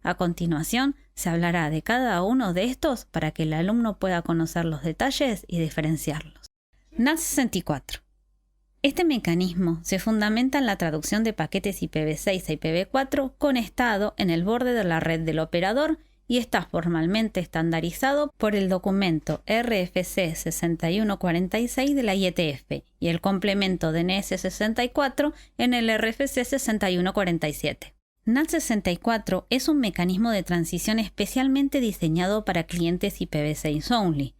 A continuación, se hablará de cada uno de estos para que el alumno pueda conocer los detalles y diferenciarlos. NAT64. Este mecanismo se fundamenta en la traducción de paquetes IPv6 a IPv4 con estado en el borde de la red del operador y está formalmente estandarizado por el documento RFC 6146 de la IETF y el complemento de NS64 en el RFC 6147. NAT64 es un mecanismo de transición especialmente diseñado para clientes IPv6 only.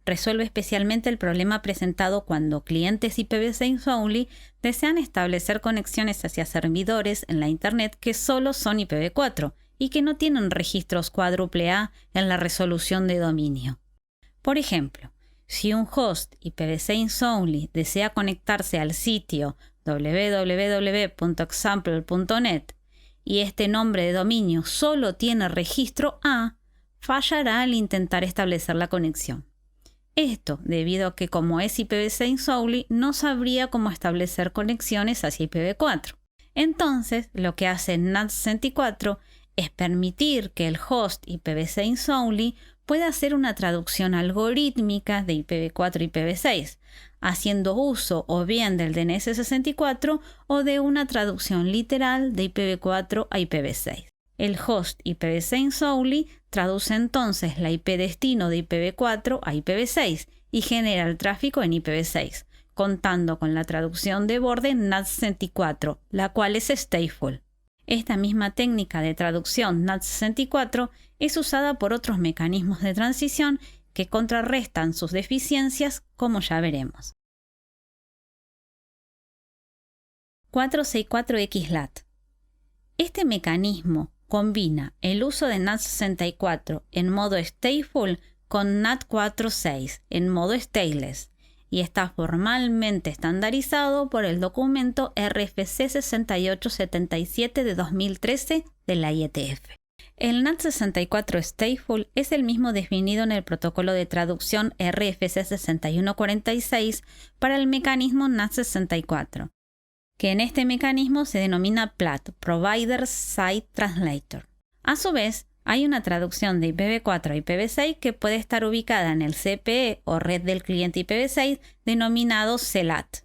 Resuelve especialmente el problema presentado cuando clientes IPv6 only desean establecer conexiones hacia servidores en la Internet que solo son IPv4 y que no tienen registros QAA en la resolución de dominio. Por ejemplo, si un host IPv6 only desea conectarse al sitio www.example.net y este nombre de dominio solo tiene registro A, fallará al intentar establecer la conexión. Esto debido a que como es IPv6 only no sabría cómo establecer conexiones hacia IPv4. Entonces, lo que hace NAT64 es permitir que el host IPv6 only pueda hacer una traducción algorítmica de IPv4 a IPv6, haciendo uso o bien del DNS64 o de una traducción literal de IPv4 a IPv6. El host IPv6 only traduce entonces la IP destino de IPv4 a IPv6 y genera el tráfico en IPv6, contando con la traducción de borde NAT64, la cual es stateful. Esta misma técnica de traducción NAT64 es usada por otros mecanismos de transición que contrarrestan sus deficiencias, como ya veremos. 464XLAT. Este mecanismo combina el uso de NAT64 en modo stateful con NAT46 en modo stateless y está formalmente estandarizado por el documento RFC 6877 de 2013 de la IETF. El NAT64 stateful es el mismo definido en el protocolo de traducción RFC 6146 para el mecanismo NAT64, que en este mecanismo se denomina PLAT, Provider Side Translator. A su vez, hay una traducción de IPv4 a IPv6 que puede estar ubicada en el CPE o red del cliente IPv6 denominado CLAT.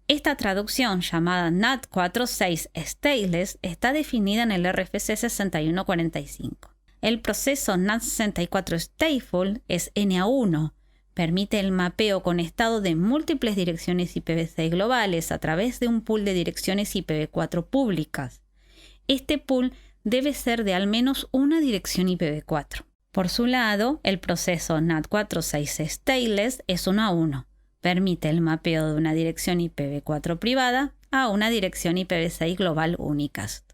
Esta traducción, llamada NAT46 Stateless, está definida en el RFC 6145. El proceso NAT64 Stateful es NA1. Permite el mapeo con estado de múltiples direcciones IPv6 globales a través de un pool de direcciones IPv4 públicas. Este pool debe ser de al menos una dirección IPv4. Por su lado, el proceso NAT46 Stateless es 1 a 1. Permite el mapeo de una dirección IPv4 privada a una dirección IPv6 global únicas.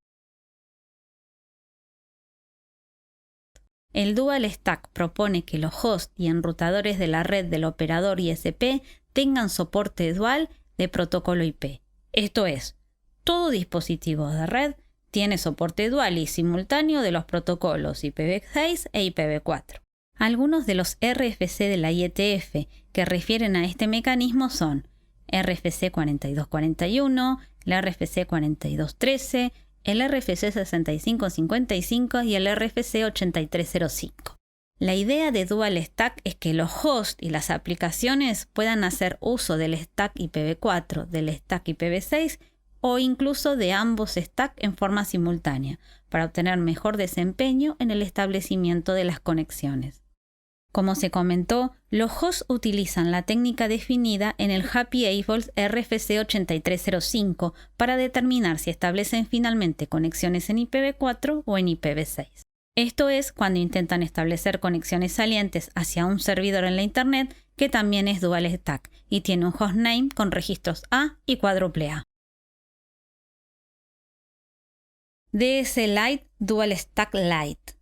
El Dual Stack propone que los hosts y enrutadores de la red del operador ISP tengan soporte dual de protocolo IP. Esto es, todo dispositivo de red tiene soporte dual y simultáneo de los protocolos IPv6 e IPv4. Algunos de los RFC de la IETF que refieren a este mecanismo son RFC 4241, la RFC 4213, el RFC 6555 y el RFC 8305. La idea de Dual Stack es que los hosts y las aplicaciones puedan hacer uso del stack IPv4, del stack IPv6 o incluso de ambos stacks en forma simultánea para obtener mejor desempeño en el establecimiento de las conexiones. Como se comentó, los hosts utilizan la técnica definida en el Happy Eyeballs RFC 8305 para determinar si establecen finalmente conexiones en IPv4 o en IPv6. Esto es cuando intentan establecer conexiones salientes hacia un servidor en la Internet que también es Dual Stack y tiene un hostname con registros A y cuádruple A. DS Lite Dual Stack Lite.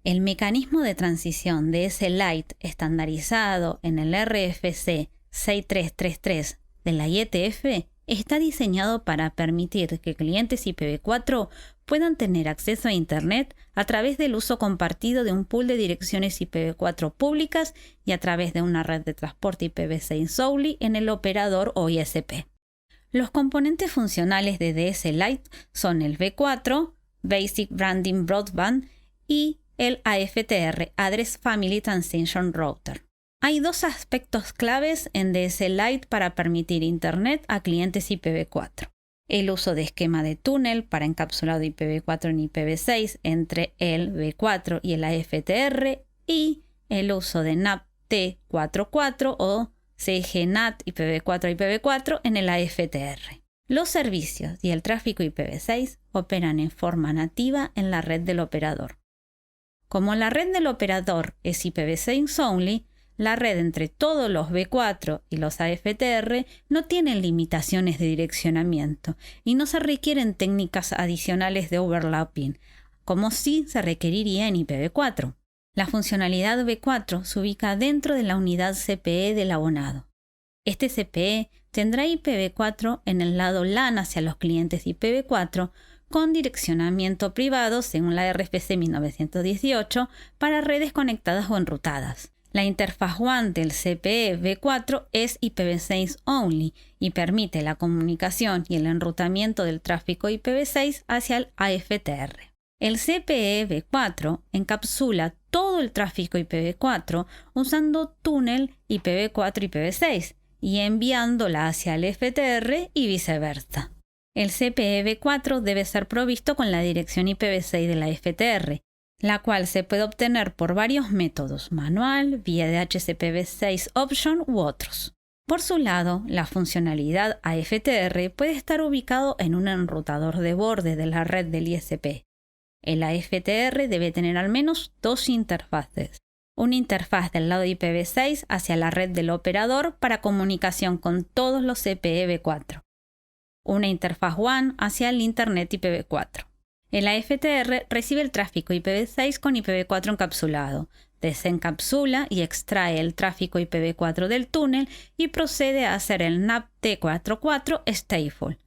El mecanismo de transición DS Lite estandarizado en el RFC 6333 de la IETF está diseñado para permitir que clientes IPv4 puedan tener acceso a Internet a través del uso compartido de un pool de direcciones IPv4 públicas y a través de una red de transporte IPv6 only en el operador o ISP. Los componentes funcionales de DS Lite son el V4, Basic Branding Broadband, y el AFTR, Address Family Transition Router. Hay dos aspectos claves en DS Lite para permitir Internet a clientes IPv4. El uso de esquema de túnel para encapsulado IPv4 en IPv6 entre el V4 y el AFTR, y el uso de NAP T44 o CGNAT IPv4 a IPv4 en el AFTR. Los servicios y el tráfico IPv6 operan en forma nativa en la red del operador. Como la red del operador es IPv6 only, la red entre todos los V4 y los AFTR no tienen limitaciones de direccionamiento y no se requieren técnicas adicionales de overlapping, como sí se requeriría en IPv4. La funcionalidad V4 se ubica dentro de la unidad CPE del abonado. Este CPE tendrá IPv4 en el lado LAN hacia los clientes IPv4 con direccionamiento privado según la RFC 1918 para redes conectadas o enrutadas. La interfaz WAN del CPE V4 es IPv6 only y permite la comunicación y el enrutamiento del tráfico IPv6 hacia el AFTR. El CPE V4 encapsula todo el tráfico IPv4 usando túnel IPv4 IPv6 y enviándola hacia el AFTR y viceversa. El CPE V4 debe ser provisto con la dirección IPv6 de la AFTR, la cual se puede obtener por varios métodos, manual, vía DHCP-V6 Option u otros. Por su lado, la funcionalidad AFTR puede estar ubicado en un enrutador de borde de la red del ISP. El AFTR debe tener al menos dos interfaces. Una interfaz del lado IPv6 hacia la red del operador para comunicación con todos los CPE V4. Una interfaz WAN hacia el Internet IPv4. El AFTR recibe el tráfico IPv6 con IPv4 encapsulado, desencapsula y extrae el tráfico IPv4 del túnel y procede a hacer el NAP T44 Stateful.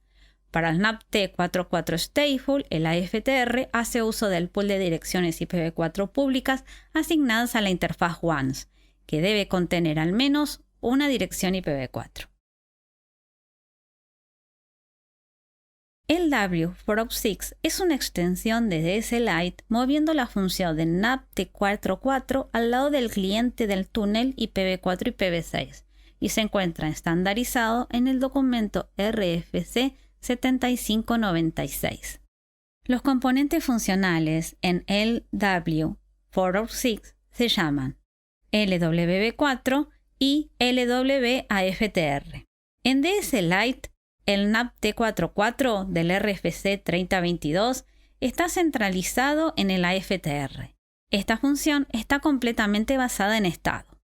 Para el NAP T44 Stateful, el AFTR hace uso del pool de direcciones IPv4 públicas asignadas a la interfaz WANs, que debe contener al menos una dirección IPv4. El W406 es una extensión de DS Lite moviendo la función de NAP T44 al lado del cliente del túnel IPv4 IPv6 y se encuentra estandarizado en el documento RFC 7596. Los componentes funcionales en el W406 se llaman LWV4 y LWAFTR. En DS Lite, el NAP T44 del RFC 3022 está centralizado en el AFTR. Esta función está completamente basada en estado.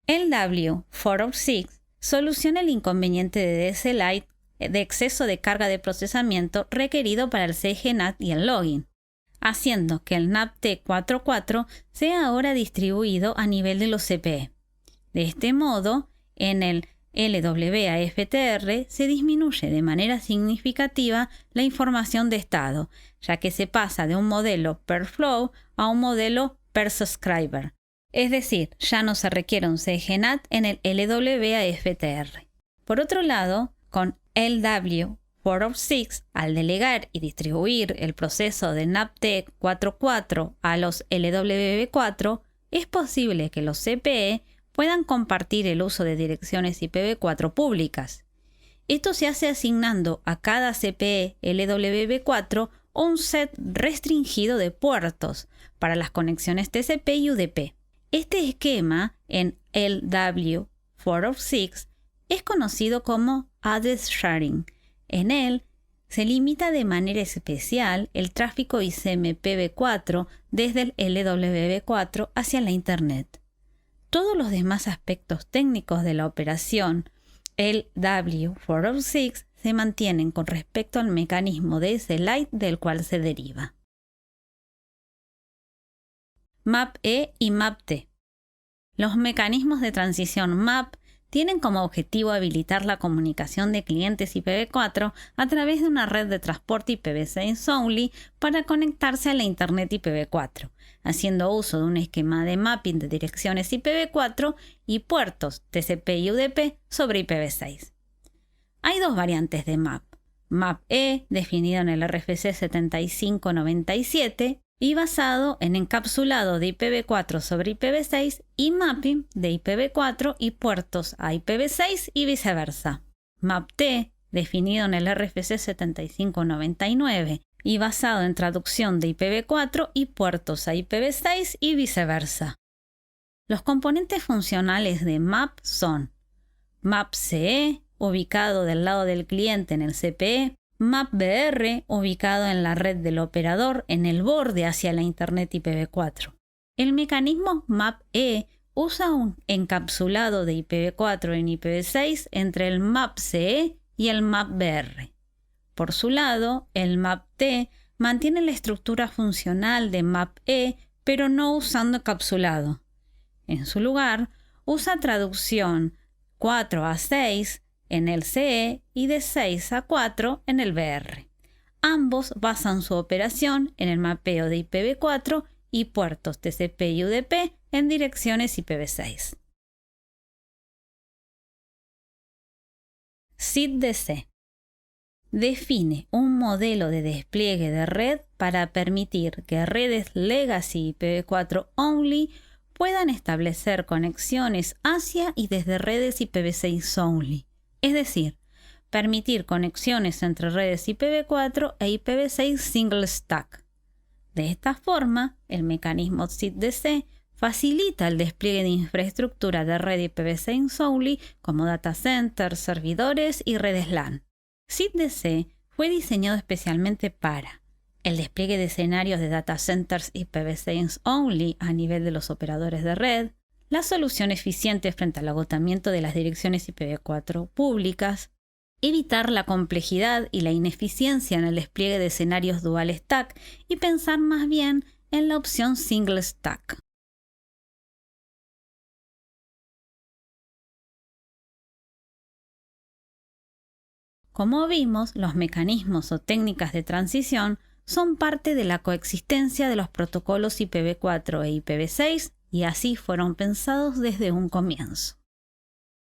El W406 soluciona el inconveniente de DS Lite de exceso de carga de procesamiento requerido para el CGNAT y el login, haciendo que el NAP T44 sea ahora distribuido a nivel de los CPE. De este modo, en el LWAFTR se disminuye de manera significativa la información de estado, ya que se pasa de un modelo per flow a un modelo per subscriber. Es decir, ya no se requiere un CGNAT en el LWAFTR. Por otro lado, con LW406, al delegar y distribuir el proceso de NAP T44 a los LWV4, es posible que los CPE puedan compartir el uso de direcciones IPv4 públicas. Esto se hace asignando a cada CPE LWV4 un set restringido de puertos para las conexiones TCP y UDP. Este esquema en LW406 es conocido como Address Sharing. En él se limita de manera especial el tráfico ICMP-V4 desde el LWV4 hacia la Internet. Todos los demás aspectos técnicos de la operación LW406 se mantienen con respecto al mecanismo DS Lite del cual se deriva. MAP-E y MAP-T. Los mecanismos de transición MAP tienen como objetivo habilitar la comunicación de clientes IPv4 a través de una red de transporte IPv6 only para conectarse a la Internet IPv4, haciendo uso de un esquema de mapping de direcciones IPv4 y puertos TCP y UDP sobre IPv6. Hay dos variantes de MAP, MAP-E, definido en el RFC 7597, y basado en encapsulado de IPv4 sobre IPv6 y mapping de IPv4 y puertos a IPv6 y viceversa. MAP-T, definido en el RFC 7599 y basado en traducción de IPv4 y puertos a IPv6 y viceversa. Los componentes funcionales de MAP son MAP-CE, ubicado del lado del cliente en el CPE, MAP-BR, ubicado en la red del operador en el borde hacia la Internet IPv4. El mecanismo MAP-E usa un encapsulado de IPv4 en IPv6 entre el MAP-CE y el MAP-BR. Por su lado, el MAP-T mantiene la estructura funcional de MAP-E, pero no usando encapsulado. En su lugar, usa traducción 4 a 6 en el CE y de 6 a 4 en el BR. Ambos basan su operación en el mapeo de IPv4 y puertos TCP y UDP en direcciones IPv6. SID-DC define un modelo de despliegue de red para permitir que redes legacy IPv4 only puedan establecer conexiones hacia y desde redes IPv6 only, es decir, permitir conexiones entre redes IPv4 e IPv6 single stack. De esta forma, el mecanismo SID-DC facilita el despliegue de infraestructura de red IPv6 only como data centers, servidores y redes LAN. SID-DC fue diseñado especialmente para el despliegue de escenarios de data centers IPv6 only a nivel de los operadores de red, la solución eficiente frente al agotamiento de las direcciones IPv4 públicas, evitar la complejidad y la ineficiencia en el despliegue de escenarios dual stack y pensar más bien en la opción single stack. Como vimos, los mecanismos o técnicas de transición son parte de la coexistencia de los protocolos IPv4 e IPv6 y así fueron pensados desde un comienzo.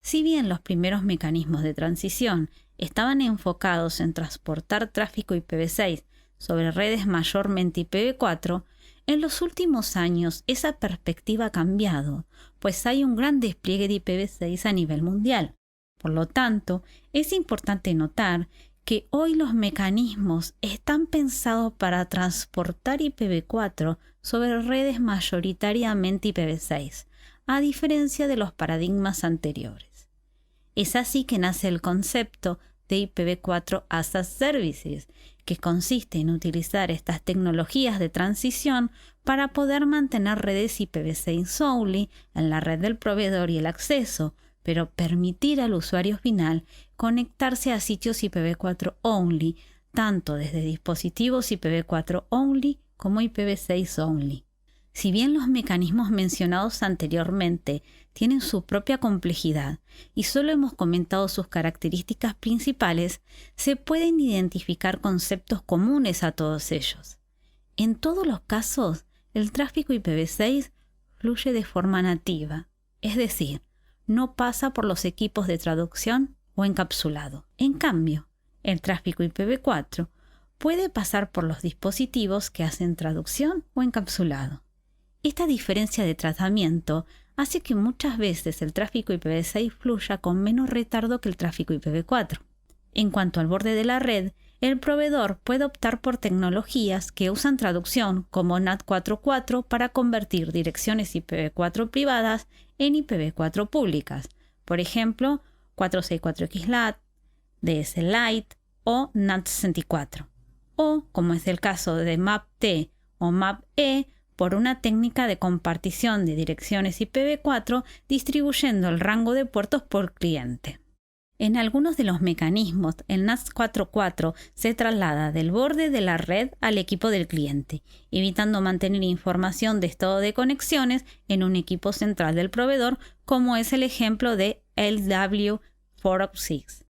Si bien los primeros mecanismos de transición estaban enfocados en transportar tráfico IPv6 sobre redes mayormente IPv4, en los últimos años esa perspectiva ha cambiado, pues hay un gran despliegue de IPv6 a nivel mundial. Por lo tanto, es importante notar que hoy los mecanismos están pensados para transportar IPv4 sobre redes mayoritariamente IPv6, a diferencia de los paradigmas anteriores. Es así que nace el concepto de IPv4 as a Services, que consiste en utilizar estas tecnologías de transición para poder mantener redes IPv6 only en la red del proveedor y el acceso, pero permitir al usuario final conectarse a sitios IPv4 only, tanto desde dispositivos IPv4 only como IPv6 only. Si bien los mecanismos mencionados anteriormente tienen su propia complejidad y solo hemos comentado sus características principales, se pueden identificar conceptos comunes a todos ellos. En todos los casos, el tráfico IPv6 fluye de forma nativa, es decir, no pasa por los equipos de traducción o encapsulado. En cambio, el tráfico IPv4 puede pasar por los dispositivos que hacen traducción o encapsulado. Esta diferencia de tratamiento hace que muchas veces el tráfico IPv6 fluya con menos retardo que el tráfico IPv4. En cuanto al borde de la red, el proveedor puede optar por tecnologías que usan traducción como NAT44 para convertir direcciones IPv4 privadas en IPv4 públicas, por ejemplo 464XLAT, DS-Lite o NAT64, o como es el caso de MAP-T o MAP-E, por una técnica de compartición de direcciones IPv4 distribuyendo el rango de puertos por cliente. En algunos de los mecanismos, el NAT44 se traslada del borde de la red al equipo del cliente, evitando mantener información de estado de conexiones en un equipo central del proveedor, como es el ejemplo de LW406.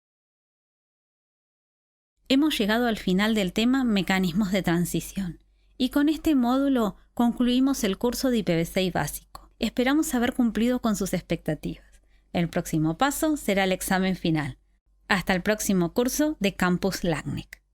Hemos llegado al final del tema Mecanismos de transición, y con este módulo concluimos el curso de IPv6 básico. Esperamos haber cumplido con sus expectativas. El próximo paso será el examen final. Hasta el próximo curso de Campus LACNIC.